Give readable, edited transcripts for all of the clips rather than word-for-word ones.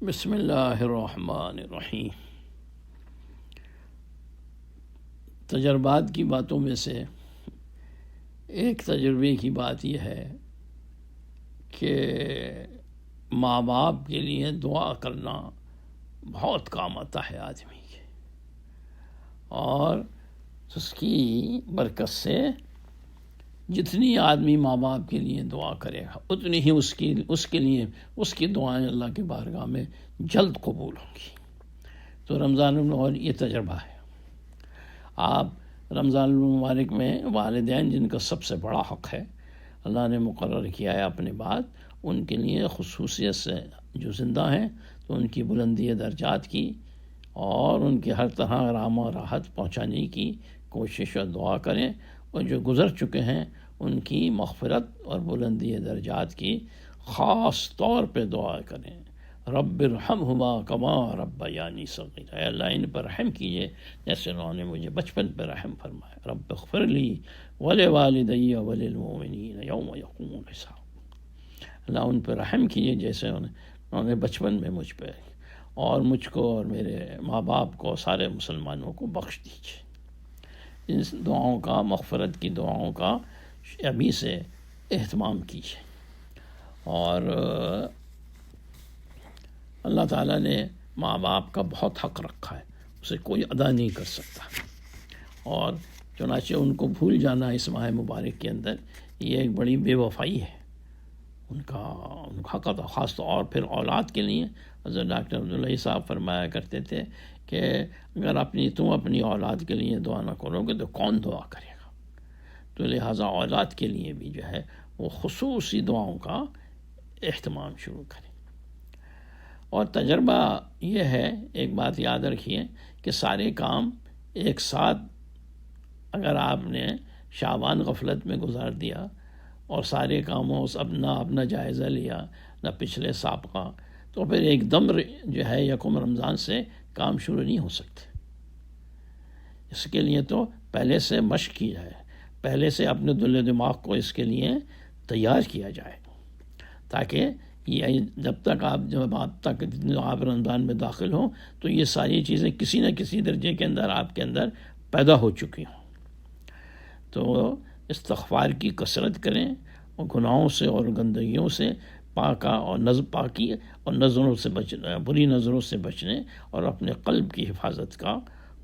بسم اللہ الرحمن الرحیم۔ تجربات کی باتوں میں سے ایک تجربے کی بات یہ ہے کہ ماں باپ کے لیے دعا کرنا بہت کام آتا ہے آدمی کے، اور اس کی برکت سے جتنی آدمی ماں باپ کے لیے دعا کرے گا اتنی ہی اس کی دعائیں اللہ کی بارگاہ میں جلد قبول ہوں گی۔ تو رمضان المبارک یہ تجربہ ہے۔ آپ رمضان المبارک میں والدین جن کا سب سے بڑا حق ہے اللہ نے مقرر کیا ہے اپنے بعد، ان کے لیے خصوصیت سے جو زندہ ہیں تو ان کی بلندی درجات کی اور ان کے ہر طرح آرام و راحت پہنچانے کی کوشش اور دعا کریں، اور جو گزر چکے ہیں ان کی مغفرت اور بلندی درجات کی خاص طور پہ دعا کریں۔ رب ارحمہما کما ربیانی صغیرا، اے اللہ ان پر رحم کیجیے جیسے انہوں نے مجھے بچپن پہ رحم فرمایا۔ رب اغفر لی ولوالدی وللمؤمنین یوم یقوم الحساب، اللہ ان پہ رحم کیجیے جیسے انہوں نے بچپن میں مجھ پہ، اور مجھ کو اور میرے ماں باپ کو سارے مسلمانوں کو بخش دیجیے۔ ان دعاؤں کا، مغفرت کی دعاؤں کا ابھی سے اہتمام کیجیے۔ اور اللہ تعالیٰ نے ماں باپ کا بہت حق رکھا ہے، اسے کوئی ادا نہیں کر سکتا، اور چنانچہ ان کو بھول جانا اس ماہ مبارک کے اندر یہ ایک بڑی بے وفائی ہے۔ ان کا حق ادا، خاص طور اور پھر اولاد کے لیے حضرت ڈاکٹر عبداللہ صاحب فرمایا کرتے تھے کہ اگر تم اپنی اولاد کے لیے دعا نہ کرو گے تو کون دعا کرے گا؟ تو لہٰذا اولاد کے لیے بھی جو ہے وہ خصوصی دعاؤں کا اہتمام شروع کریں۔ اور تجربہ یہ ہے، ایک بات یاد رکھیے کہ سارے کام ایک ساتھ اگر آپ نے شعبان غفلت میں گزار دیا اور سارے کاموں سے نہ اپنا جائزہ لیا نہ پچھلے سابقہ، تو پھر ایک دم جو ہے یکم رمضان سے کام شروع نہیں ہو سکتے۔ اس کے لیے تو پہلے سے مشق کی جائے، پہلے سے اپنے دل دماغ کو اس کے لیے تیار کیا جائے، تاکہ یہ جب تک آپ رمضان میں داخل ہوں تو یہ ساری چیزیں کسی نہ کسی درجے کے اندر آپ کے اندر پیدا ہو چکی ہوں۔ تو استغفار کی کثرت کریں، اور گناہوں سے اور گندگیوں سے پاکی اور نظروں سے بچنے، بری نظروں سے بچنے، اور اپنے قلب کی حفاظت کا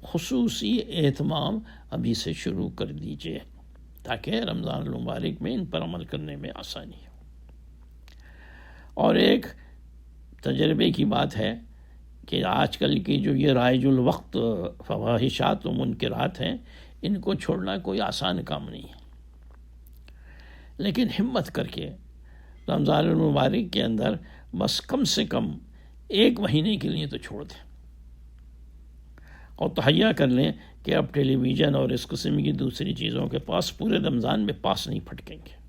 خصوصی اہتمام ابھی سے شروع کر دیجیے تاکہ رمضان المبارک میں ان پر عمل کرنے میں آسانی ہو۔ اور ایک تجربے کی بات ہے کہ آج کل کی جو یہ رائج الوقت فواحشات و منکرات ہیں، ان کو چھوڑنا کوئی آسان کام نہیں ہے، لیکن ہمت کر کے رمضان المبارک کے اندر بس کم سے کم 1 مہینے کے لیے تو چھوڑ دیں، اور تہیا کر لیں کہ اب ٹیلی ویژن اور اس قسم کی دوسری چیزوں کے پاس پورے رمضان میں پاس نہیں پھٹکیں گے۔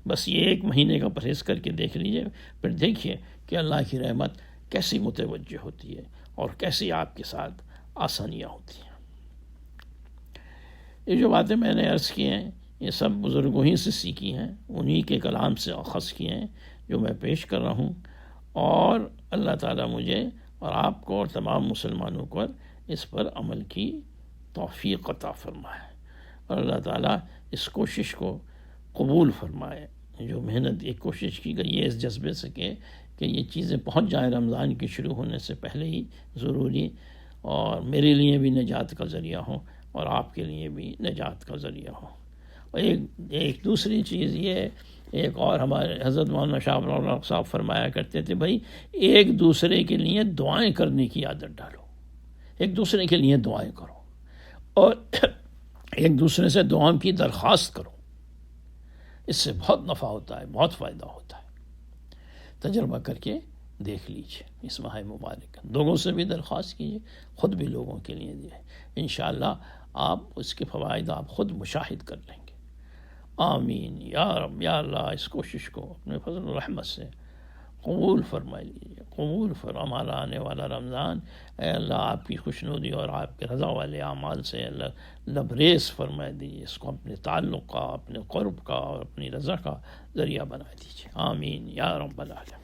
بس یہ 1 مہینے کا پرہیز کر کے دیکھ لیجئے، پھر دیکھیے کہ اللہ کی رحمت کیسی متوجہ ہوتی ہے اور کیسی آپ کے ساتھ آسانیاں ہوتی ہیں۔ یہ جو باتیں میں نے عرض کی ہیں یہ سب بزرگوں ہی سے سیکھی ہیں، انہی کے کلام سے اخذ کی ہیں جو میں پیش کر رہا ہوں، اور اللہ تعالیٰ مجھے اور آپ کو اور تمام مسلمانوں کو اس پر عمل کی توفیق عطا فرمائے، اور اللہ تعالیٰ اس کوشش کو قبول فرمائے۔ جو محنت ایک کوشش کی گئی ہے اس جذبے سے کہ یہ چیزیں پہنچ جائیں رمضان کے شروع ہونے سے پہلے ہی ضروری، اور میرے لیے بھی نجات کا ذریعہ ہوں اور آپ کے لیے بھی نجات کا ذریعہ ہوں۔ اور ایک دوسری چیز یہ، ایک اور ہمارے حضرت مولانا شاہ صاحب فرمایا کرتے تھے، بھائی ایک دوسرے کے لیے دعائیں کرنے کی عادت ڈالو، ایک دوسرے کے لیے دعائیں کرو، اور ایک دوسرے سے دعاؤں کی درخواست کرو، اس سے بہت نفع ہوتا ہے، بہت فائدہ ہوتا ہے۔ تجربہ کر کے دیکھ لیجیے اس ماہ مبارک، لوگوں سے بھی درخواست کیجیے، خود بھی لوگوں کے لیے دیے، انشاءاللہ آپ اس کے فوائد آپ خود مشاہد کر لیں گے۔ آمین یا رب، یا اللہ اس کوشش کو اپنے فضل و رحمت سے قبول فرما لیجیے، قبول فرما ہمارا آنے والا رمضان، اے اللہ آپ کی خوشنودی اور آپ کے رضا والے اعمال سے اللہ لبریز فرما دیجیے، اس کو اپنے تعلق کا، اپنے قرب کا اور اپنی رضا کا ذریعہ بنا دیجیے۔ آمین یا رب العالمین۔